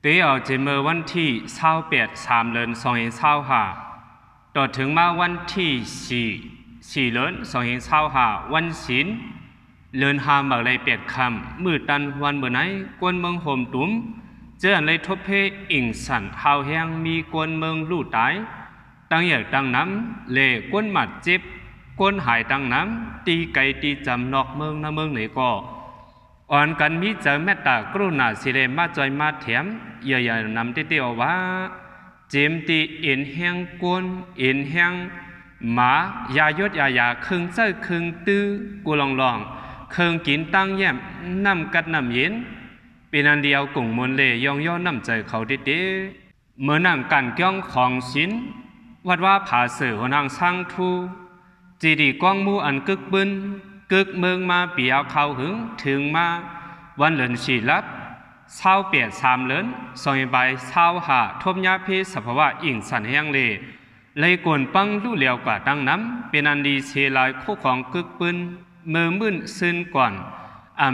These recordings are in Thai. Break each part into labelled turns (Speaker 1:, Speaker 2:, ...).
Speaker 1: เต๋อจะเมื่อวันที่28 3 เดือน25ต่อถึงมาวันที่4 เดือน25วันศิลเลือนหามาเลย8 ค่ำมือตันวันเมื่อไหนกวนเมืองโฮมตุ้มเจอเลยทบเพอิงสันหาวแหงมีกวนเมืองลู่ตายตั้งใหญ่ตั้งน้ำเล่กวนหมัดเจ็บกวนหายตั้งน้ำตีไก่ตีจำนอกเมืองนะเมืองไหนก็อ่อนกันมีเจอแม่ตากรุณาสิเลมาจอยมาแถมอย่านำเตี้ยวว่าเจมตีเอ็นแหงกวนเอ็นแหงหมายายดยาครึ่งเจ้าครึ่งตื้อกูลองเครื่องกินตั้งแย้มน้ำกัดน้ำเย็นเป็นอันเดียวกุ่งมนเลยย่อน้ำใจเขาเด็ดเมื่อนั่งกันก้องของศิลวัดว่าผาเสือหัวนางสร้างทูจีดีกว้างมูอันกึกบึนกึกเมืองมาเปียเขาหึงถึงมาวันเหลินฉีลับ28 3 เดือน25ทบยาเพสภาวะอิงสันแห้งเลยกวนปังลู่เหลียวกว่าตั้งน้ำเป็นอันดีเชลายคู่ของกึกปืนมือมึนซึนก่อน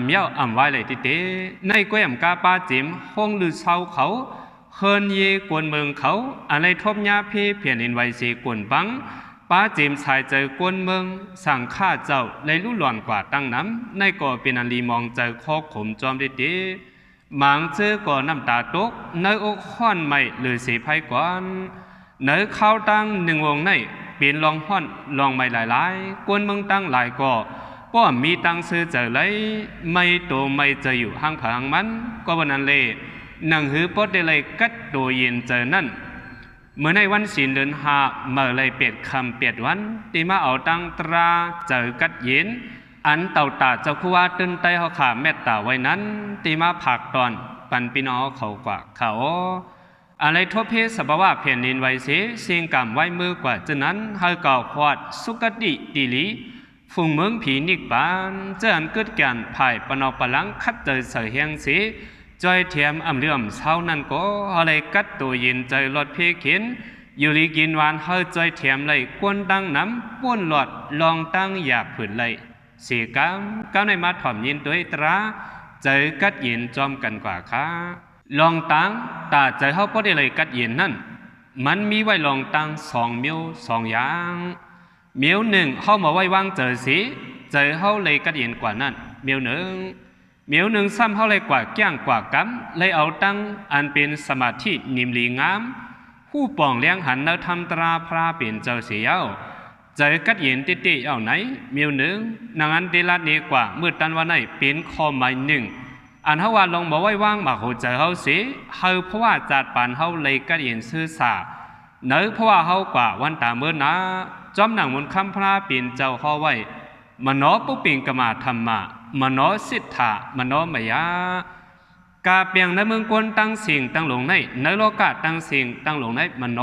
Speaker 1: เย้าไว้เลยติในแก้มกาปาจิมห้องลือเศร้าเขาเฮินเยกวนเมืองเขาอะไรทบยาเพเพียนอินไวเสกวนปังป้าจิมชายเจอกวนเมืองสั่งฆ่าเจ้าเลยลู่หล่อนกว่าตั้งน้ำในก่อเป็นอันดีมองเจอคอขมจอมหมางเจอก่อน้ำตาตกเนื้ออกห้อนไม่หรือสีไพ่ก่อนเนื้อข้าวตั้งหนึ่งวงในเปลี่ยนลองห้อนลองไม่หลายกวนเมืองตั้งหลายก่อป้อมีตังซื้อเจอเลยไม่โตไม่เจออยู่ห้างผางมันก็วันนั้นเลยหนังหือปอดได้เลยกัดโดยเย็นเจอนั่นเมื่อในวันศีลเดือน5เมื่อเลย8 ค่ำวันตีมาเอาตังตราเจอกัดเย็นอันเต่าตาเจ้าคู่ว่าตื่นใจเขาขาแม่ตาไว้นั้นตีมาผักตอนปันปีน้อเขากว่าเขาอะไรทบเพศสภาวะเพียนดินไว้เสียเสียงกำไว้มือกว่าฉะนั้นให้ก่อควาดสุกติดีลีฝุ่งเมืองผีนิกบานเจออันเกิดการภายปนอปลังคัดเจอเสือเฮียงเสียจอยเทียมเลื่อมเช้านั้นก็อะไรกัดตัวยินใจรถเพเข็นอยู่ลีกินวานเฮาจอยเทียมเลยกวนตั้งน้ำป้วนหลอดลองตั้งอยากผืนเลยสี่ก้าวในมาถ่อมยินตัวตราเจอกัดยินจอมกันกว่าค้าลองตั้งตาใจเขาพอได้เลยกัดยินนั่นมันมีไว้ลองตั้ง2 มิ้ว2 อย่างมิ้ว1เขามาไว้วางเจอสีเจอเขาเลยกัดยินกว่านั่นมิ้ว1ซ้ำเขาเลยกว่าแก้งกว่ากำเลยเอาตั้งอันเป็นสมาธินิมลีงามผู้ป่องเลี้ยงหันเนื้อทำตราพระเปลี่ยนเจ้าเสียวเจอกัดเย็นติเอาไหนมีว1นางอันเดลัดนี้กว่าเมื่อตันวันไหนเป็นข้อหมาย1อันเขาว่าลงบอกไว้ว่างมาหัวใจเขาเสียเขาเพราะว่าจัดปานเขาเลยกัดเย็นซื่อสาเนื้อเพราะว่าเขากว่าวันตาเมื่อนะจอมหนังมุนคำพระเปลี่ยนเจ้าเขาไว้มโนปุปิงกมาธรรมะมโนสิทธามโนมยากาเปียงในเมืองกวนตั้งสิ่งตั้งหลงในโลกาตั้งสิ่งตั้งหลงในมโน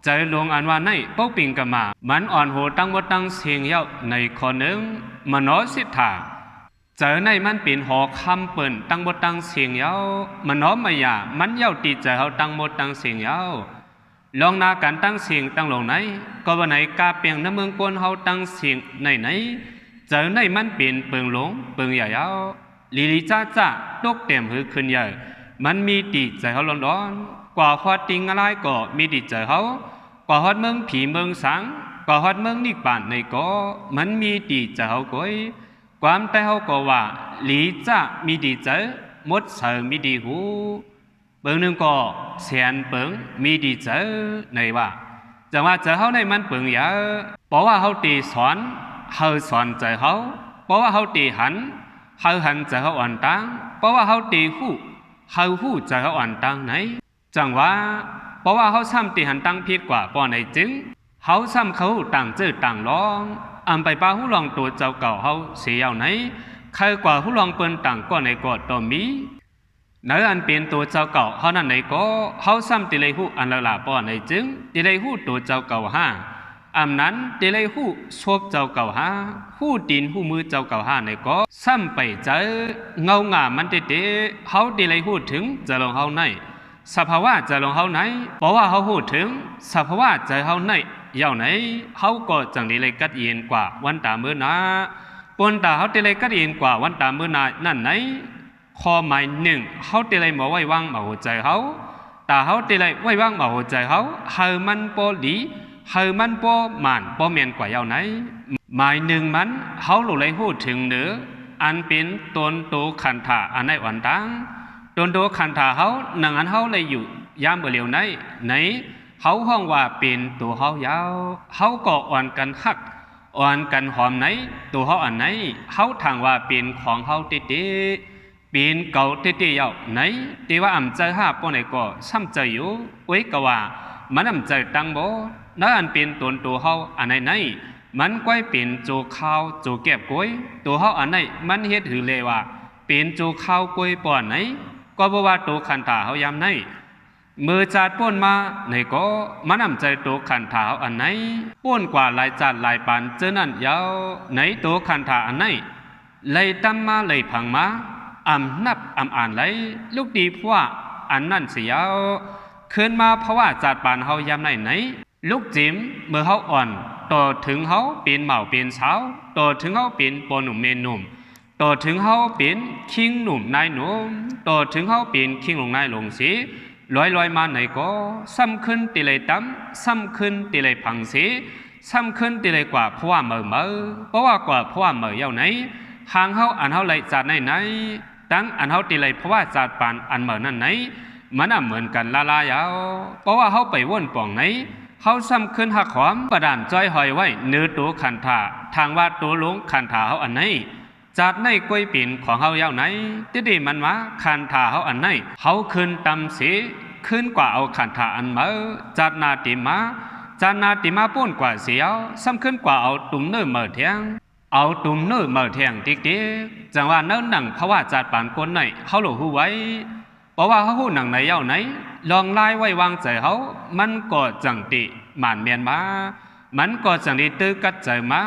Speaker 1: ใจหลวงอันว่าในปุปิงกมามันอ่อนโหตั้งวัดตั้งเสียงเย้าในข้อหนึ่งมโนสิทธาเจอในมันเป็นหอคำเปิ่นตั้งวัดตั้งเสียงเย้ามโนมยามันเย้าตีใจเขาตั้งหมดตั้งเสียงเย้าลองนาการตั้งเสียงตั้งหลงไหนก็ว่าไหนกาเปียงในเมืองกวนเขาตั้งเสียงไหนเจอในมันเป็นเปิงหลงเปิงใหญ่เย้าลีจ้าตกเต็มหือขึ้นใหญ่มันมีตีใจเขาร้อนกว่าฮอดติงอะไรก็มีดีใจเขากว่าฮอดเมืองผีเมืองสังกว่าฮอดเมืองนิกป่านในก็มันมีดีใจเขาก้อยความแต่เขาก็ว่าหลีจ้ามีดีใจมดเสือมีดีหูเปิงหนึ่งก็แสนเปิงมีดีใจในว่าจังว่าใจเขาในมันเปิงเยอะเพราะว่าเขาตีสอนเขาสอนใจเขาเพราะว่าเขาตีหันใจเขาอ่อนตั้งเพราะว่าเขาตีหู้ใจเขาอ่อนตั้งไหนจังว่าเพราะว่าเขาซ้ำตีหันตั้งผิดกว่าป้อในจึงเขาซ้ำเขาต่างจื้อต่างร้องไปป้าหูลองตัวเจ้าเก่าเขาเสียไหนใครกว่าหูลองเปิ้นต่างก็ในกอดตัวมีเนื้ออันเป็นตัวเจ้าเก่าเขานั่นในก็เขาซ้ำตีเลยหูอันละลาป้อในจึงตีเลยหูตัวเจ้าเก่านั้นตีเลยหูชบเจ้าเก่าหูดินหูมือเจ้าเก่าในก็ซ้ำไปเจอเงางามันเตะเขาตีเลยหูถึงจะลงเขาในสภาวะใจลงเขาไหนเพราะว่าเขาพูดถึงสภาวะใจเขาไหนเย่าไหนเขาก็จังดีเลยกัดเย็นกว่าวันตาเมื่อนาปนตาเขาดีเลยกัดเย็นกว่าวันตาเมื่อนานั่นไหน ข้อหมายหนึ่งเขาตีเลยมาไว้วางมาหัวใจเขาแต่เขาตีเลยไว้วางมาหัวใจเขาเฮามันปอดีเฮามันปอมันปอเมียนกว่าเยาวไหนหมายหนึ่งมันเขาหลุดเลยพูดถึงเนื้ออันเป็นตนโตขันธาอันในวันตังตนโตขันธาเขาหนังอันเขาเลยอยู่ยามเบลียวไหนเขาห้องว่าเป็นตัวเขายาวเขาก็อ่อนกันหักอ่อนกันหอมไหนตัวเขาอันไหนเขาทางว่าเป็นของเขาติดเป็นเก่าติดยาวไหนที่ว่าอ่ำใจห้าป้อนไหนก็ซ้ำใจอยู่ไว้ก็ว่ามันอ่ำใจตังบ่นั่นอันเป็นตัวเขาอันไหนมันก้อยเป็นจูข้าวจูเก็บก้อยตัวเขาอันไหนมันเฮ็ดหือเลยว่าเป็นจูข้าวก้อยป้อนไหนก็บอกว่าตัวขันธาเขายามไหนมือจัดป้นมาในก็มันนำใจตัวขันธาอันไหนป้นกว่าหลายจัดหลายปานเจอนั่นยาวในตัวขันธาอันไหนเลยตั้มมาเลยพังมานับอ่านเลยลูกดีเพราะว่าอันนั่นเสียวขึ้นมาเพราะว่าจัดปานเฮายามไหนลูกจิ๋มเมื่อเฮาอ่อนต่อถึงเฮาเป็นเหมาเป็นสาวต่อถึงเฮาเป็นปอหนุ่มเมนหนุ่มต่อถึงเฮาเป็นคิงหนุ่มนายหนุ่มต่อถึงเฮาเป็นคิงหลงนายหลงสีลอยมาไหนก็ซ้ำขึ้นตีเลยตั้มซ้ำขึ้นตีเลยพังสีซ้ำขึ้นตีเลยกว่าเพราะว่าเมื่อเพราะว่ากว่าเพราะว่าเมื่อเย้าไหนหางเฮาอันเฮาเลยจัดไหนตั้งอันเฮาตีเลยเพราะว่าจัดปานอันเมื่อนั่นไหนมันเหมือนกันลายาวเพราะว่าเฮาไปว่นป่องไหนเฮาซ้ำขึ้นหักหอมประดานจ้อยหอยไว้เนื้อตัวขันธาทางว่าตัวหลงขันธาเฮาอันไหนจัดในกล้วยปิ่นของเฮาเย้าไหนที่ดีมันมาขันธาเฮาอันไหนเฮาขึ้นตำสีขึ้นกว่าเอาขันธาอันเมื่อจัดนาติมาป้นกว่าเสียวซ้ำขึ้นกว่าเอาตุ่มเนื้อเมื่อเทียงเอาตุ่มเนื้อเมื่อเทียงติ๊กจังว่าเนื้อหนังเพราะว่าจัดปานคนไหนเฮาหลู่หูไว้เพราะว่าเฮาหูหนังไหนเย้าไหนลองไล่ไว้วางใจเฮามันก็จังติหมานเมียนมามันก็จังติตื้อกัดใจมา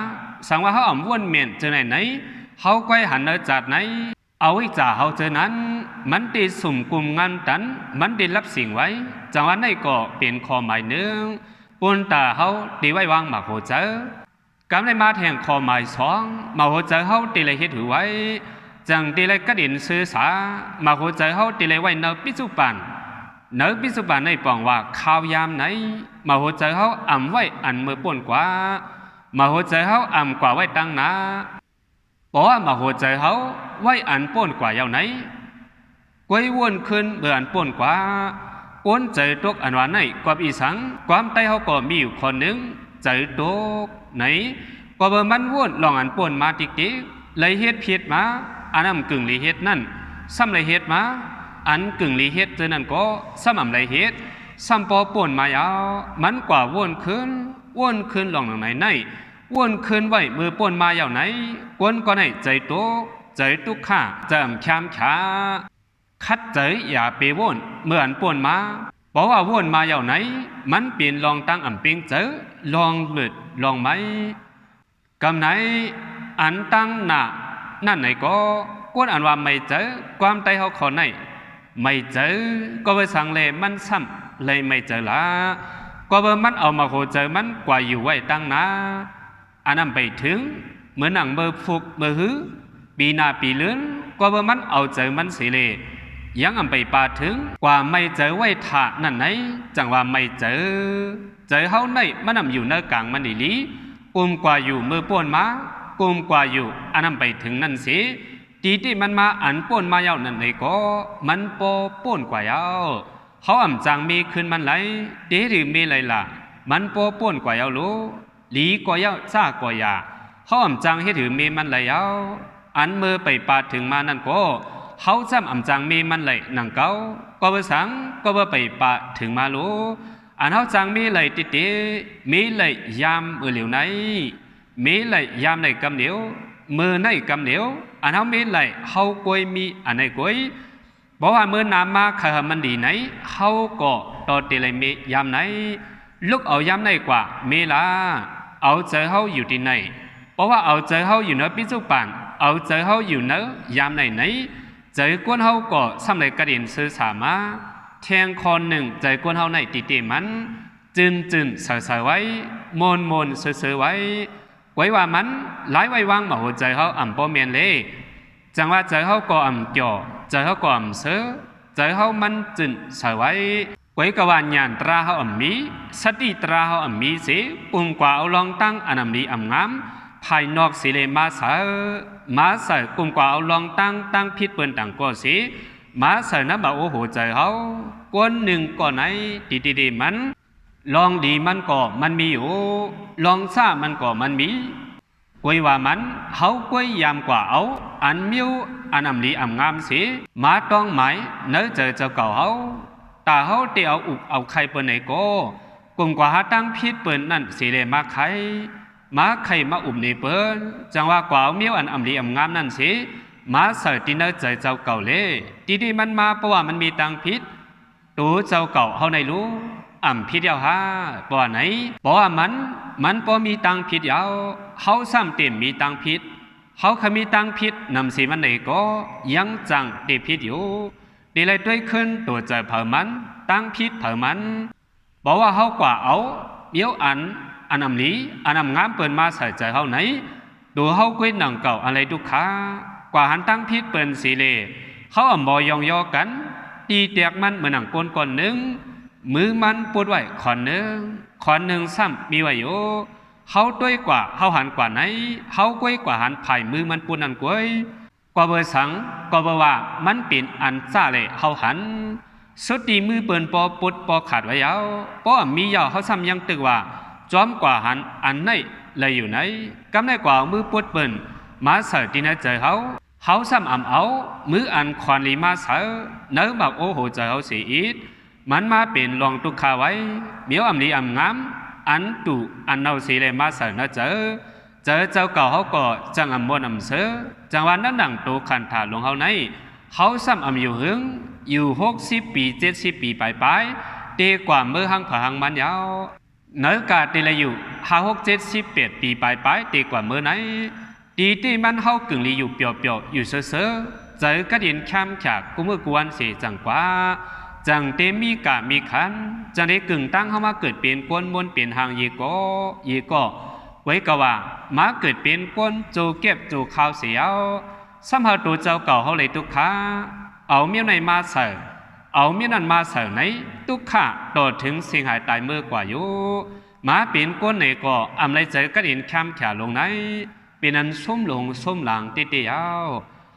Speaker 1: สังว่าเฮาอ่ำวนเมียนเจอไหนเฮาก้อยหันเนื้อจัดไหนเอาไว้จ่าเฮาเจอนั้นมันติดสุ่มกลุ่มงานตันมันติดรับสิ่งไว้จังว่าในก็เป็นข้อหมายหนึ่งปนตาเฮาตีไว้วางมาโหเจอกำได้มาแทงข้อหมายสองมาโหเจอเฮาตีเลยเฮ็ดถือไว้จังตีเลยกระดินซื้อสามาโหเจอเฮาตีเลยไว้เนอปิจุปันในปองว่าข้าวยามไหนมาโหเจอเฮาอ่ำไว้อันเมื่อป่นกว่ามาโหเจอเฮาอ่ำกว่าไว้ตั้งนาเพราะว่ามาโหเจอเฮาไว้อันป่นกว่าเยาวไหนกวยวนขึ้นเบื่ออันป่นกว่าป้นใจตกอันว่าไหนความอีสังความใต้เฮาก็มีอยู่คนหนึ่งใจตกไหนก็เบอร์มันวนลองอันป่นมาติ๊กเลยเฮ็ดเพียดมาอันนั้นกึ่งลีเฮ็ดนั่นซ้ำเลยเฮ็ดมาอันกึ่งลีเฮ็ดเจอนั่นก็ซ้ำเลยเฮ็ดซ้ำปอป่นมายาวมันกว่าวนขึ้นลองหนังไหนวนขึ้นไว้มือป่นมาอย่างไหนกวนก็ไหนใจตุกข้าจำช้ำช้าคัดใจอย่าไปวนเมื่ออันป่นมาเพราะว่าวนมาอย่างไหนมันเปลี่ยนลองตั้งอ่ำปิงเจอลองหลุดลองไหมกำไหนอันตั้งหน้านั่นไหนก็กวนอันว่าไม่เจอความใจเขาขอไหนไม่เจอก็ไปสั่งเลยมันซ้ำเลยไม่เจอละก็เบอร์มันเอามาโหเจอมันกว่าอยู่ไว้ตั้งนะอันนั้นไปถึงเหมือนหนังเบอร์ฟุกเบอร์หือปีหน้าปีเลื่อนกว่าเบอร์มันเอาเจอมันสิเลยยังอันไปปาถึงกว่าไม่เจอไว้ถานั่นไหนจังว่าไม่เจอเฮาในมันนำอยู่ในกลางมันดีลีกุมกว่าอยู่มือป่นมากุมกว่าอยู่อันนั้นไปถึงนั่นสิตีที่มันมาอันป่นมายาวนั่นไหนก็มันปอป่นกว่ายาวเขาอ่ำจังมีขึ้นมันไหลเดี๋ยวหรือมีอะไรล่ะมันปอป่นกว่ายาวรู้หลีกว่ายาวซ่ากว่ายาเขาอ่ำจังให้ถือมีมันไหลยาวอันมือไปปาถึงมานั่นก็เขาจำอ่ำจังมีมันไหลหนังเก้าก็ไปสังก็ไปปาถึงมารู้อันเขาจังมีไหลติมีไหลยามมือเหลียวไหนมีไหลยามในกำเหนียวมือในกำเหนียวอันเขามีไหลเขากวยมีอันไหนกวยบอกว่ามือน้ำมาขะมันดีไหนเขาก็ต่อตีเลยมียามไหนลูกเอายามไหนกว่ามีละเอาเจอเขาอยู่ที่ไหนเพราะว่าเอาเจอเขาอยู่เนื้อปิจุปันเอาเจอเขาอยู่เนื้อยามไหนเจอกวนเขาก็ซ้ำเลยกระดิ่งซื้อสามาแทงคอนหนึ่งเจอกวนเขาในตีมันจืนเสือไว้มนเสือไว้ไว้ว่ามันหลายไว้วางมาหัวใจเขาอ่ำป้อเมียนเลยจังว่าเจอเขาก็อ่ำจ่อ ใจเขาก่อมเสือใจเขามันจึนสวยไว้ไว้กวาญานตราเขาอ่ำมีสติตราเขาอ่ำมีสิปุ่มกว่าเอาลองตั้งอันำนี้อ่ำงามภายนอกสิเลมาเสือกลุ่มกว่าเอาลองตั้งพิษเปินต่างก็สิมาเสือนะบ่าโอ้โหใจเขากวนหนึ่งก่อนไหนดีมันลองดีมันก็มันมีอยู่ลองซ่ามันก็มันมีกวยว่ามันเขากวยยามกว่าเอาอันมิวอันอำลีอ่ำงามสิมาต้องหมายเนื้อเจอเจ้าเก่าเขาตาเขาเตียวอุกเอาใครเปินไหนก็กลุ่มกว่าหาตั้งพิษเปินนั่นสิเลมาใครมาใครมาอุบในเปิ้นจังว่ากว่ามิวอันอำลีอ่ำงามนั่นสิมาเสิร์ตินเนอร์ใจเจ้าเก่าเลยดีมันมาเพราะว่ามันมีตังพิษตัวเจ้าเก่าเขาในรู้อ่ำพิษยาวฮะเพราะไหนเพราะว่ามันพอมีตังพิษยาวเขาซ้ำเต็มมีตังพิษเขาเคยมีตังพิษนำสีมันไหนก็ยังจังเตพิษอยู่ดีเลยด้วยขึ้นตัวใจเผามันตังพิษเผามันบอกว่าเขากว่าเอาเบี้ยวอันอำลีอันอำงามเปิดมาใส่ใจเขาไหนดูเขากุ้ยหนังเก่าอะไรทุกขากว่าหันตั้งพิษเปิดสีเลเขาอ่ำบอยองยอกันตีเตียกมันเหมือนหนังก้นก่อนหนึ่งมือมันปวดไว้ขอนหนึ่งซ้ำมีไว้อยู่เขาด้วยกว่าเขาหันกว่าไหนเขากุ้ยกว่าหันไผ่มือมันปูนันกุ้ยกว่าเบอร์สังก็เบอร์ว่ามันเป็นอันซ่าเลยเขาหันสุดดีมือเปิ่นปอปุดปอขาดไว้ยาวปอมียาวเขาซ้ำยังตึกว่าจอมกว่าหันอันไหนเลยอยู่ไหนกำได้กว่ามือปุดเปิ่นมาเสิร์ตินใจเขาซ้ำเอามืออันควานลีมาเสิร์เนื้อแบบโอ้โหใจเขาเสียอีดมันมาเป็นลองตุกขาไว้เมียวลีงามอันตุอันเอาสีเลยมาเสิร์นะเจอเจ้าเก่าเขาก็จังมวนเสือจังวันนั้นดังตัวขันถาลงเขาในเขาซ้ำอยู่หึงอยู่60 ปี70 ปีไปเดีกว่าเมื่อหังผาหังมันยาวเนื้อกาตีละอยู่56 70 78 ปีไปดีกว่าเมื่อไหนดีที่มันเขากึ่งลีอยู่เปียวอยู่เสือเจอกระดินข้ามฉากกูเมื่อกวนเสียจังกว่าจังเตมีกะมีขันจังได้กึ่งตั้งเข้ามาเกิดเป็นกวนมนเป็นหางยีก็ไว้กว่ามาเกิดเป็นกวนโจเก็บโจข้าวเสียวสัมผัสตัวเจ้าเก่าเขาเลยทุกขาเอาเมียในมาเสิร์เอาเมียนั้นมาเสิร์ไหนทุกขาต่อถึงสิ่งหายตายเมื่อกว่าอยู่มาเป็นกวนไหนก็อำไรเจอกระดินข้ามขาลงไหนเป็นอันส้มลงส้มหลังเตี้ย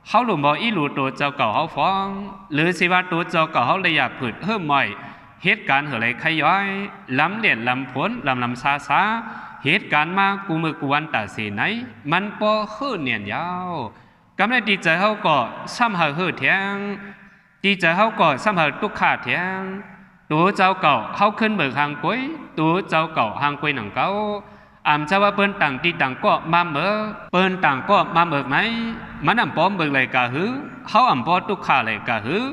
Speaker 1: เขาหลุมบอกอีหลูตัวเจ้าเก่าเขาฟ้องหรือสิว่าตัวเจ้าเก่าเขาเลยอยากผืดเพิ่มใหม่เหตุการณ์เหอะไรขย้อยล้ำเด่นล้ำพ้นล้ำซาเหตุการณ์มากูมือกูวันตัดสินไหนมันปอขึ้นเนียนยาวกำลังดีใจเขาก็ซ้ำหาเฮือเทียงดีใจเขาก็ซ้ำหาตุกขาเทียงตัวเจ้าเก่าเขาขึ้นเบิกหางกุ้ยตัวเจ้าเก่าหางกุ้ยหนังเก่าอ่ำจะว่าเปิ้นต่างที่ต่างก็มาเมื่อเปิ้นต่างก็มาเมื่อไหนมันอ่ำป้อมเบิกเลยกะหือเขาอ่ำป้อตุกขาเลยกะหือ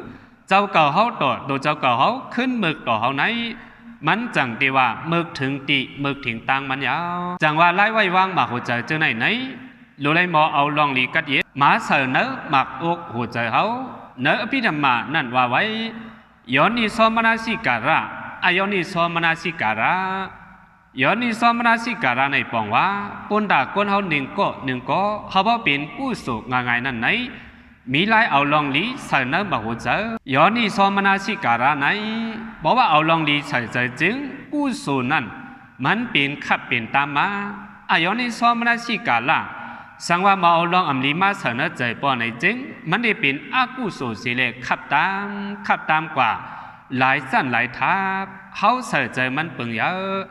Speaker 1: เจ้าเก่าเขาต่อโดยเจ้าเก่าเขาขึ้นเบิกต่อเขาไหนมันจังตีว่าเบิกถึงตีเบิกถึงตังมันยาวจังว่าไล่ไว้วางมาหัวใจเจอไหนรู้ไรหมอเอาลองลีกัดเย็ดมาเสือเนื้อหมักอกหัวใจเขาเนื้อพิธรรมานั่นว่าไว้ย้อนนิสมนาสิการะอายอนิสมนาสิการะย้อนนิสมนาสิการะในปองว่าปนดาก้นเขาหนึ่งก็เขาว่าเป็นกู้สุกง่ายนั่นไหนมีไล่เอาลองลีเสือเนื้อหมักหัวใจย้อนนิสมนาสิการะไหนบอกว่าเอาลองลีใส่ใจจึงกู้สุนั่นมันเป็นขับเป็นตามมาอายอนิสมนาสิการะสังว่ามาเอาลองอำลีมาเสนอใจปอในจึงมันได้เป็นอากุศลสิเลขับตามกว่าหลายสั้นหลายทับเขาเสียใจมันเปิงเยอะ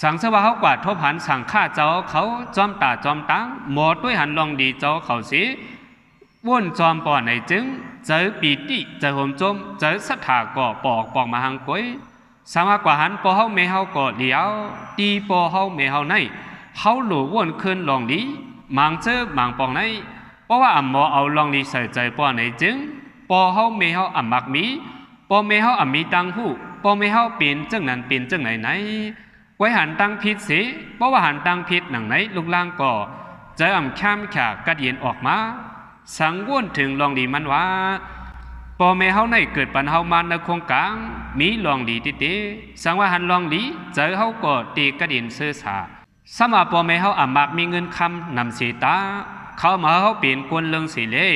Speaker 1: สังสว่าเขากว่าทบหันสั่งฆ่าเจ้าเขาจอมตาจอมตังหมดด้วยหันลองดีเจ้าเขาสิว่นจอมปอในจึงเจอปีติเจอโหมจมเจอสัทธาก่อปอกมาหังก้อยสังว่ากว่าหันปอเขาเมเขาก่อเดียวตีปอเขาเมเขาในเขาหลู่ว่นขึ้นลองดีมังเจอมังปองไหนเพราะว่าอ่ำหมอเอาลองดีใส่ใจปอไหนจึงปอเฮาเมเฮาอ่ำมักมีปอเมเฮาอ่ำมีตังหูปอเมเฮาเป็นจังนั้นเป็นจังไหนไว้หันตังพิษสิเพราะว่าหันตังพิษหนังไหนลูกล่างก่อใจอ่ำข้ามขากระเดียนออกมาสังว่นถึงลองดีมันว่าปอเมเฮาในเกิดปัญเฮามาในโครงกลางมีลองดีติสังว่าหันลองดีใจเฮาก็ตีกระเดียนเสื้อสาสมาปอเมเขาอ่ำมากมีเงินคำนำสีตาเขามาเขาเปลี่ยนกวนเรื่องสีเล่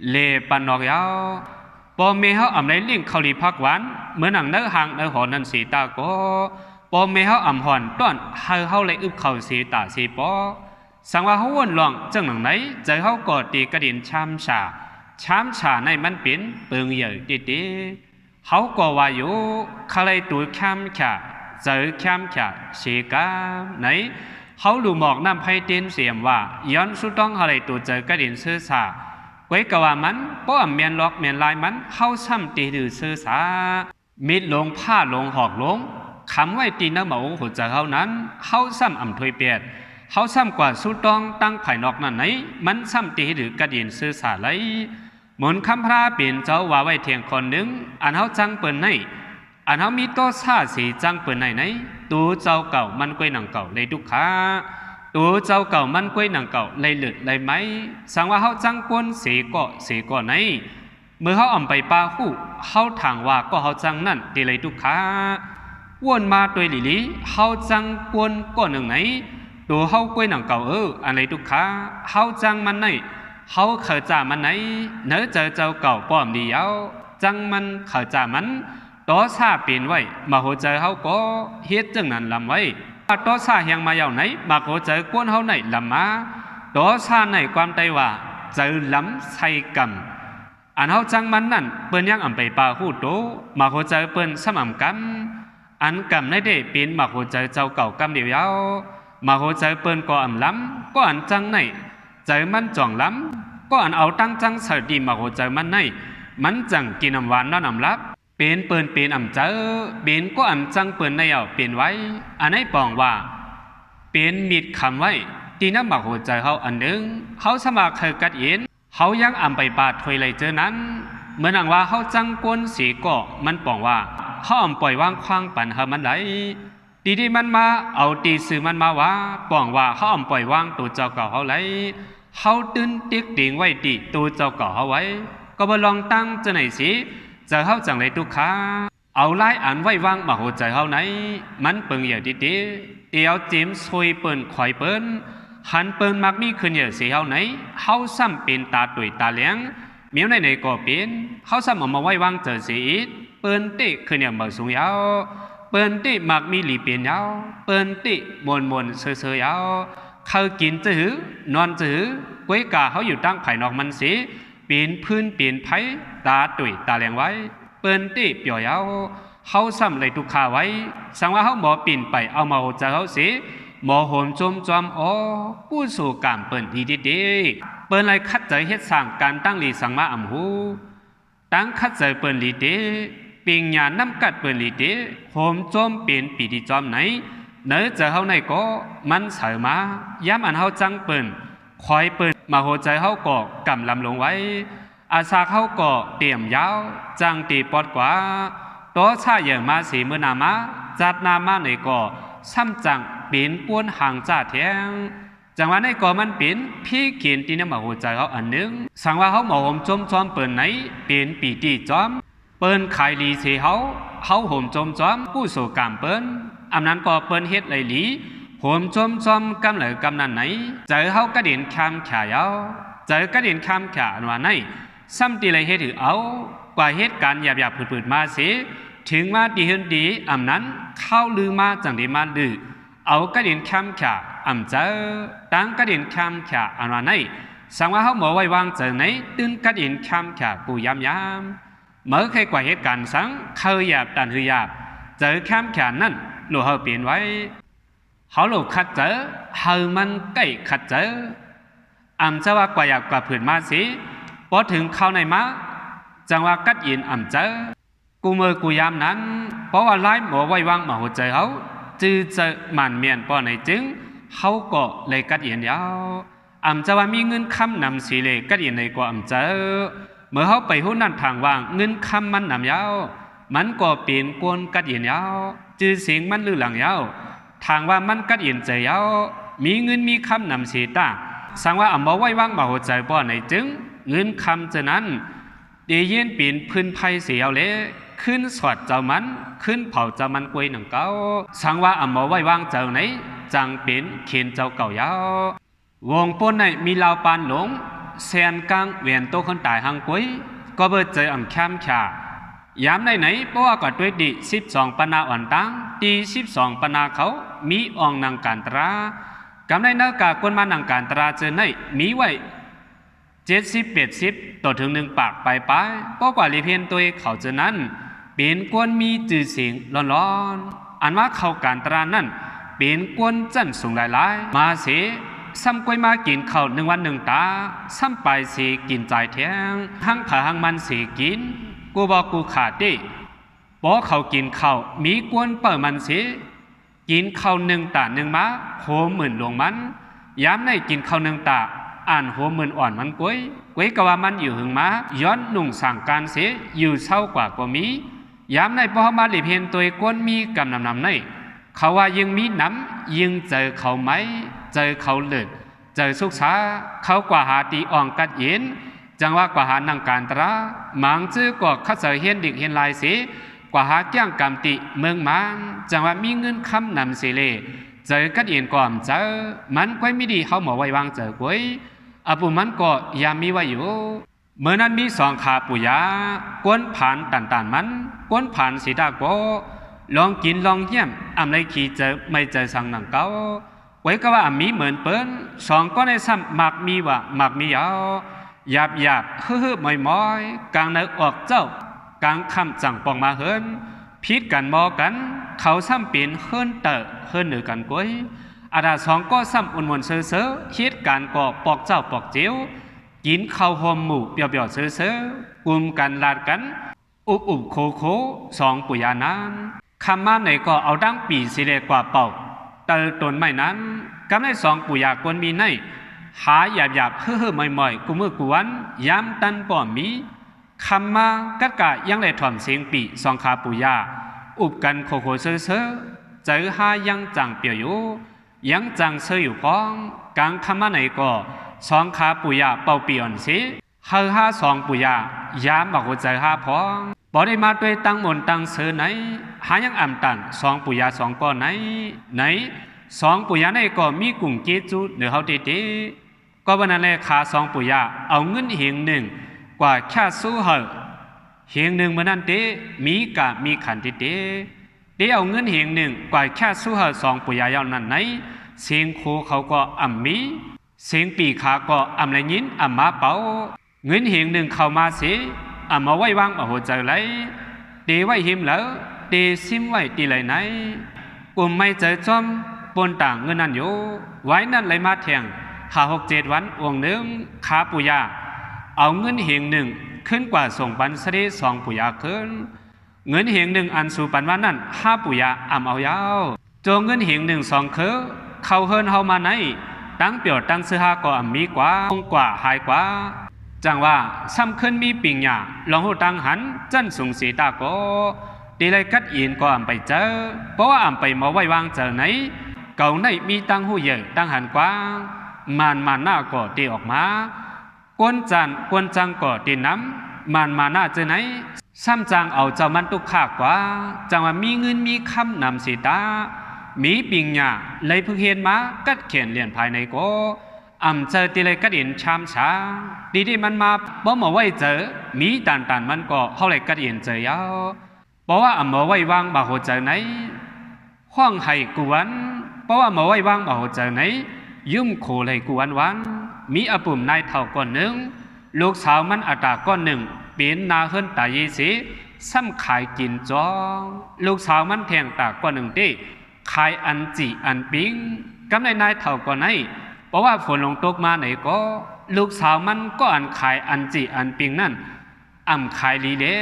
Speaker 1: เลปันนอกยาวปอเมเฮาอำไรลิงเขาลีพักหวานเหมือนหนังเนื้อหางเนื้อหอนันสีตาก็ปอเมเฮาอำหอนต้อนเฮาเลยอึบเขาสีตาสีปอสังว่าเฮาวนลองจังหนังไหนเจอเฮาก็ตีกระดินชามชาในมันเป็นเปิงใหญ่ติเฮาก็ว่าอยู่เขาเลยตูดแคมแค่เจอแคมแค่สีกาไหนเฮาลูหมอกน้ำไผ่เตียนเสียมว่าย้อนสุดต้องเขาเลยตูดเจอกระดินซื้อสาไว้กะว่ามันป้อมเมียนล็อกเมียนลายมันเฮาซ้ำตีดื้อซื้อสามิดลงผ้าลงหอกลงคำไว้ตีน้ำหมูหัวใจเฮานั้นเฮาซ้ำอ่ำถวยเปียดเฮาซ้ำกว่าสุดต้องตั้งภายนอกนั่นไหนมันซ้ำตีดื้อกระดินซื้อสาไหลหมุนคำพระเปลี่ยนเจ้าว่าไว้เทียงคนหนึ่งอันเฮาจังเปิ้นในอันเฮามีโต้ซาสีจังเปิ้นไหนตูเจ้าเก่ามันกวยหนังเก่าเลยทุกขาตัวเจ้าเก่ามันกวยหนังเก่าเลยหลุดเลยไหมสังว่าเฮาจังกวนสีก็ไหนเมื่อเฮาอ่ำไปปาหู้เฮาถางว่าก็เฮาจังนั่นดีเลยทุกขาวนมาตัวหลีเฮาจังกวนก็หนึ่งไหนตัวเฮากวยหนังเก่าอันเลยทุกขาเฮาจังมันไหนเฮาเข้าจ่ามันไหนเนื้อเจอเจ้าเก่าป้อมดียาวจังมันเข้าจ่ามันต่อซาเปลี่ยนไว้มาโหเจอเฮาก็เฮ็ดจังนั้นลำไว้ต่อซาเฮียงมาเยาไหนมาโหเจอกวนเฮาไหนลำมาต่อซาไหนความใจว่าเจอลำใส่กำอันเฮาจังมันนั่นเปิ้นยังอ่ำไปปาหู้โตมาโหเจอเปิ้นสม่ำกำอันกำในเด้เป็นมาโหเจอเจ้าเก่ากำเดียวยาวมาโหเจอเปิ้นก็อ่ำล้ำก็อันจังไหนเจอมันจ่องล้ำก็อันเอาตั้งจังเสดีมาโหเจอมันไหนมันจังกินน้ำหวานน้ำลับเป็นเปิ้นเป็นอ่ำเจอเป็นก็อ่ำจังเปิ้นในเอาเป็นไว้อันให้ปองว่าเป็นมิดคำไว้ตีน้ำมาโหเจอเฮาอันหนึ่งเฮาสมัครเคยกัดเย็นเฮายังอ่ำไปปาถวยเลยเจอนั้นเหมือนว่าเฮาจังกวนสีก็มันปองว่าเฮาอ่ำปล่อยวางควางปันเฮามันไหลดีมันมาเอาตีสื่อมันมาว่าปองว่าเฮาอ่ำปล่อยวางตัวเจ้าเก่าเฮาไหลเฮาตื่นติ๊กติงไว้ตีตัวเจ้าเก่าเฮาไว้ก็บ่ลองตั้งจะไหนสิเจอเฮาจังเลยทุกขาเอาไล่อ่านไว้วางมาโหใจเฮาไหนมันเปิงอย่าดีเดียวจิ้มซวยเปิ้นข่อยเปิ้นหันเปิ้นมักมีขึ้นอย่าสิเฮาไหนเฮาซ้ำเป็นตาตุยตาเลี้ยงเมียวไหนก็เป็นเฮาซ้ำเอามาไว้วางเจอสิอีกเปิ้นติขึ้นอย่าบ่สูงยาวเปิ้นติมักมีหลีเปลี่ยนยาวเปิ้นติมนเซ่อยาวเขากินจื้อนอนจื้อก้วยกาเฮาอยู่ตั้งภายนอกมันสิปีนพื้นปีนไผตาตุยตาเลี้ยงไว้เปิ้นติเปียวยาวเฮาซ้ำเลยทุกขาไว้สังว่าเฮาบ่ปีนไปเอามาโหใจเฮาสิหมอโหมจมจอมผู้สู่การเปิ้นดีเปิ้นเลยคัดใจเฮ็ดสร้างการตั้งหลีสังมาอำหูตั้งคัดใจเปิ้นหลีเดปิงญาณน้ำกัดเปิ้นหลีเดโหมจมเป็นปีที่จอมไหนเนื้อเจอเฮาในก็มันเสมาย้ำอันเฮาจังเปิ้นคอยเปิ้นมาโหใจเฮาก็กำลำลงไว้อาสาเฮาก็เตรียมยาวจังตีปอดกว่าต่อชาเยอะมาสีมื้อนามาจัดนามาในก็ซ้ำจังเป็นป้วนห่างจ้าแทงจังว่าในก่อมันเป็นพี่เขียนที่นำมาโหใจเฮาอันหนึ่งสังว่าเฮาหมอหมจมจอมเปิ้นไหนเป็นปีที่จอมเปิ้นขายลีเสเฮาโหมจมจอมผู้โสกรรมเปิ้นอำนั้นก็เปิ้นเฮ็ดไหลหลีโหมจมจอมกำเลยกำนั้นไหนเจอเฮากระเด็นคำขายาวเจอกระเด็นคำขาอันว่าไหนซ้ำตีเลยเฮ็ดถือเอากว่าเหตุการณ์หยาบๆผืดๆมาเสียถึงมาดีเฮินดีอำนั้นเข้าลือมาจังได้มาลือเอากระเด็นคำขาอำเจอตั้งกระเด็นคำขาอันว่าไหนสังว่าเฮาหมอไว้วางเจอไหนตื่นกระเด็นคำขาปูยามเมื่อใครกว่าเหตุการณ์สังเคยหยาบตันหือหยาบเจอคำขานั่นหลวงเฮาเปลี่ยนไว้เฮาหลบคัดเจอเฮามันใกล้คัดเจออำเจอว่ากว่าหยาบกว่าผืนมาสิพอถึงเข้าในมาจังว่ากัดยินอำเจอกูมือกูยามนั้นเพราะว่าไล่หมอไว้วางมาหัวใจเขาจื้อเจอมันเมียนป้อในจึงเขาก็เลยกัดยินยาวอำเจอว่ามีเงินคำนำสีเลยกัดยินในกว่าอำเจอเมื่อเขาไปหุ้นนั่นทางว่างเงินคำมันนำยาวมันก็เปลี่ยนกวนกัดยินยาวจื้อเสียงมันลือหลังยาวทางว่ามันกัดยินใจยาวมีเงินมีคำนำสีตาสังว่าอำมาไว้วางมาหัวใจป้อในจึงเงินคำจะนั้นดีเย็นปีนพื้นไผ่เสียวเละขึ้นสวดเจ้ามันขึ้นเผาเจ้ามันกวยหนังเก้าสังว่าอำมาไว้วางเจ้าไหนจังเป็นเขียนเจ้าเก่ายาววงป้นในมีลาวปานหลง เซียนกังเวียนโตคนตายหังกุ้ยก็เบิดเจออ่ำแคมขายามไหนเพราะว่าก็ด้วยดิ12ปนาอ่อนตังตี12ปนาเขามีอองนางการตรากำในเนื้อกากวนมานางการตราเจอในมีไว้70-80ต่อถึง1ปากไปเพราะกว่าลิเพียนตัวเขาเจอนั้นเป็นกวนมีจื่อเสียงร้อนๆอันว่าเขาการตรานั้นเป็นกวนจันสูงหลายๆมาเสียซ้ำกวยมากินข้าว1 วัน 1 ตาซ้ำไปเสียกินใจแทงหั่งผาหั่งมันเสียกินกูบอกกูขาดดิเพราะเขากินข้าวมีกวนเปิดมันเสียกินข้าว1 ตา 1 มาโหมื่นหลวงมันย้ำในกินข้าว1 ตาอ่านโหมื่นอ่อนมันกวยกว่ามันอยู่หึงมาย้อนหนุ่งสั่งการเสียอยู่เศร้ากว่าก็มีย้ำในพอมาหลีเพียนตัวกวนมีกำนำในเขาว่ายังมีน้ำยังเจอเขาไหมเจอเขาเลือดเจอสุกษาเขากว่าหาตีอ่องกัดเย็นจังว่ากว่าหานังการตราหมังจื้อก็ขัดเสเฮียนดิกเฮียนลายเสียกว่าหาแก้งกำติเมืองมันจังว่ามีเงินคำนำเสเลเจอกัดเย็นก่อมเจอมันก้อยไม่ดีเขาหมอไว้วางเจอก้อยอาปุมันก็ยามมีไว้อยู่เมื่อนั้นมี2 ขาปุยากวนผ่านตันมันกวนผ่านสีดาโกลองกินลองเยี่ยมอำไรขี่เจอไม่เจอสั่งหนังเก่าไว้ก็ว่ามีเหมือนเปิ้น2ก็ในซ้ำมักมีว่ามักมียาวหยาบฮือๆมอยๆกลางในออกเจ้ากลางคำจังปองมาเฮินพิษกันมอกันเขาซ้ำเป็นเฮินเตอเฮินเหนือกันก้อยอาดา2ก็ซ้ำอุ่นมนเสือคิดการก่อปอกเจ้าปอกเจียวกินข้าวหอมหมูเปียวๆเสือกลุ่มกันลาดกันอุบโค2ปุยานานคำมาไหนก็เอาดั้งปีสิเลกว่าเป่าเตอตนไม่นั้นกำใน2ปุยากวนมีในหาหยาบเฮ้อๆม่อยๆกูมือกูวันยามตันป่อมีคำมากัดกะยังเลยถ่อมเสียงปี2 ขาปุยาอุบกันโคเสือเจอหายังจังเปียวอยู่ยังจังเสืออยู่พ้องกลางคำมาไหนก็2 ขาปุยาเป่าปีอ่อนสิเฮอ2ปุยายามบอกว่าเจอหาพ้องบ่ได้มาด้วยตั้งมนตั้งเสือไหนหายังอ่ำตัน2ปุยา2ก้อนไหน2ปุยาในก็มีกุ่งเกจูเหนือเฮาเตก็วันนั้นแหละขา2ปุยาเอาเงินเหียง1กว่าแค่สู้เหเหียง1เมื่อนั้นเตมีกะมีขันเตเอาเงินเหียง1กว่าแค่สู้เห2ปุยายาวนั้นไหนเสียงโคเขาก็อ่ำมีเสียงปีขาก็อ่ำไรยินอ่ำมาเป่าเงินเหียง1เข้ามาสิอ่ำมาไว้วางมาหัวใจไหลเตไว้หิมแล้วเตซิมไว้ตีไหลไหนกลุ่มไม่เจอจอมปนต่างเงินนั่นอยู่ไว้นั่นไหลมาแทง5-6-7 วันวง1ขาปุยาเอาเงินเหียง1ขึ้นกว่าส่งปันสเด2ปุยาขึ้นเงินเหียง1อันสู่ปันวันนั้น5ปุยาอ่ำเอายาวโจเงินเหียง1 2คือเขาเฮินเฮามาไหนตั้งเปียวตั้งเสื้อก็อ่ำมีกว่าคงกว่าหายกว่าจังว่าซ้ำขึ้นมีปิงหยาลองหูตังหันจันสูงสีตาโกตีเลยกัดอินก็อ่ำไปเจอเพราะว่าอ่ำไปหมอไว้วางเจอไหนเก่าในมีตังหูเยอะตังหันกว้างมันหน้าก็ตีออกมากวนจังก็ตีน้ำมันหน้าเจอไหนซ้ำจังเอาเจ้ามันตุกขากว่าจังว่ามีเงินมีคำนำสีตามีปิงหยาเลยพึงเห็นมากัดเขียนเลียนภายในก็อ่ำเจอตีเลยกัดอินชามช้าดีมันมาบ่หมอไว้เจอมีตันมันก็เขาเลยกัดอินเจอยาวเพราะว่าอ่ำหมอไว้วางมาหัวเจอไหนห้องให้กวนเพราะว่าหมอไว้วางมาหัวเจอไหนยุ่มโคเลยกวนมีอปุ่มนายเท่าก้อน1ลูกสาวมันอัตราก้อน1เป็นนาเฮินตายีสีซ้ำขายกินจองลูกสาวมันแทงตาก้อน1ติขายอันจีอันปิงกำในนายเท่าก้อนไหนเพราะว่าฝนลงตกมาไหนก็ลูกสาวมันก็อันขายอันจีอันปิงนั่นอ่ำขายลีเล่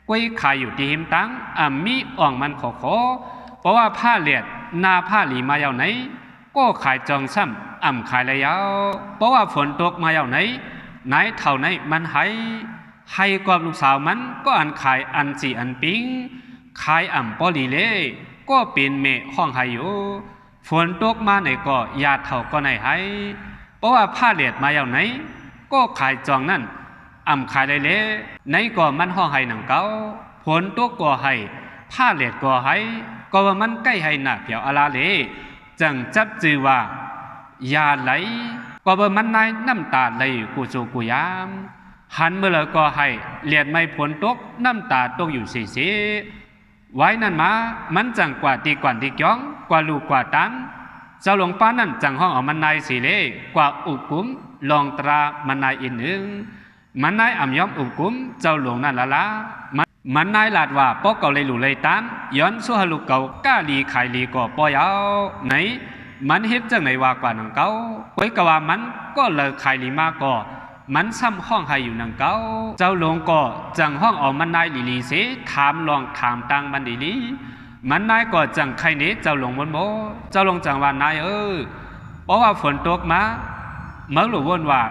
Speaker 1: ก้วยขายอยู่ที่หิมตังอ่ำมีอ่องมันขอเพราะว่าผ้าเลียดนาผ้าหลีมายาวไหนก็ขายจองซ้ำอ่ำขายระยาวเพราะว่าฝนตกมายาวไหนเท่าไหนมันให้กอบลูกสาวมันก็อันขายอันจีอันปิงขายอ่ำปอลีเล่ก็เป็นเมฆห้องไห้อยู่ฝนตกมาไหนก็ยาเท่าก็ไหนให้เพราะว่าผ้าเลียดมายาวไหนก็ขายจองนั่นอ่ำขายได้เล่ไหนก็มันห้องไห้หนังเก่าฝนตกก็ให้ผ้าเลียดก็ให้ก็ว่ามันใกล้ให้หนักเปียวอาลาเล่จังจับจือว่ายาไหล ก็เบอมันนายน้ำตาไหลกูจูกูยามหันเมื่อเลยก็ให้เลียดไม่ผลตกน้ำตาตกอยู่สีไว้นั่นมามันจังกว่าตีก่อนตีจ้องกว่าลูกกว่าตันเจ้าหลวงป้านั่นจังห้องเอามันนายสีเล่กว่าอุกุมลองตรามันนายอีกหนึ่งมันนายอ่ำย้อมอุกุมเจ้าหลวงนั่นละมันนายลาดว่าปอกเก่าเลยหลู่เลยตันย้อนสู้ฮลูกเก่าก้าลีขายลีก็ปอยเอาไหนมันเฮ็ดจังไหนว่ากว่านังเก่าไว้กว่ามันก็เลยขายลีมาก็มันซ้ำห้องให้อยู่นังเก่าเจ้าหลวงก็จังห้องเอามันนายลีเสถามลองถามตังมันดีมันนายก็จังใครเนี้เจ้าหลวงบนโมเจ้าหลวงจังว่านายเพราะว่าฝนตกมาเมื่อหลวงวนว่า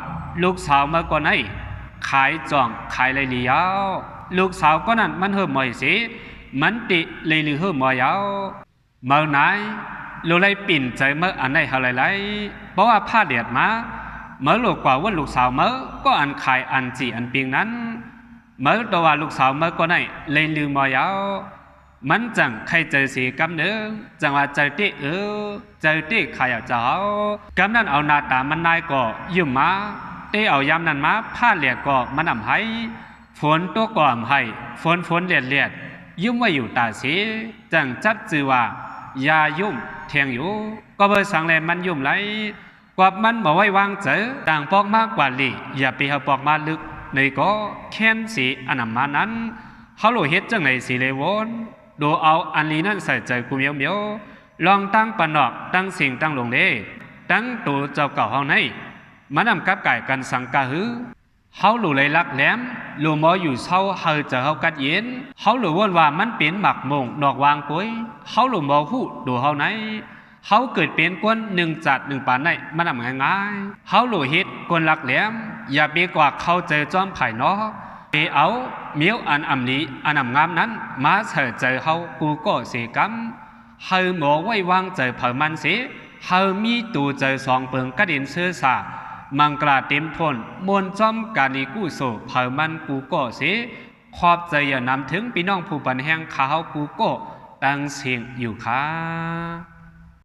Speaker 1: ลูกสาวเมื่อก่อนไหนขายจ่องขายเลยเลี้ยวลูกสาวก็นั่นมันเหิมหมอยสิมันติเลยลือเหิมหมอยเอาเมื่อไหนลูกเลยปิ่นใจเมื่ออันไหนอะไรไรเพราะว่าผ้าเดียดมาเมื่อลูกกว่าว่าลูกสาวเมื่อก็อันขายอันจีอันเปียงนั้นเมื่อตัวว่าลูกสาวเมื่อก็ไหนเลยลืมหมอยเอามันจังใครเจอสีกำเนื้อจังว่าเจอที่เจอที่ใครเอาเจ้ากำนั้นเอาหน้าตามันนายก็ยืมมาที่เอายำนั้นมาผ้าเหลียดก็มันอ่ำให้ฝนตัวก่อมให้ฝนเลียดยุ่มไว้อยู่ตาสีจังจัดจือว่ายายุ่มเทียงอยู่ก็เบอร์สังแลมันยุ่มไหลกว่ามันบอกไว้วางเจอต่างปอกมากกว่าลีอย่าไปเอาปอกมาลึกในก็แค้นสีอันนั้นมานั้นเขาหลุดเฮ็ดจังไหนสีเลวอนดูเอาอันนี้นั่นใส่ใจกูเมียวลองตั้งปนอกตั้งสิ่งตั้งลงเด้ตั้งตัวเจ้าเก่าห้องในมันนำกับไก่กันสังกะหือเขาหลุดเลยลักแหลมหลุดมออยู่เศร้าเฮอจะเขากัดเย็นเขาหลุดวนว่ามันเป็นหมักมงดอกวางกุ้ยเขาหลุดมอหูดูเขาไหนเขาเกิดเป็นก้นหนึ่งจัดหนึ่งปานในมันนำง่ายๆเขาหลุดเฮ็ดก้นลักแหลมอย่าเบียกว่าเขาเจอจอมไผ่นอเอาเมียวอันอำนี้อันอำงามนั้นมาเฉยใจเขากูก็เสียกำเฮาหมอไว้วางใจเผามันเสียเฮามีตูใจสองเปิงกระดินเสื้อสามังกลาเต็มทนมวลจอมกาลีกู้โศเผามันกูก็เสียขอบใจอย่านำถึงพี่น้องผู้ปันแห่งข้าวกูก็ตั้งเสียงอยู่ค่ะ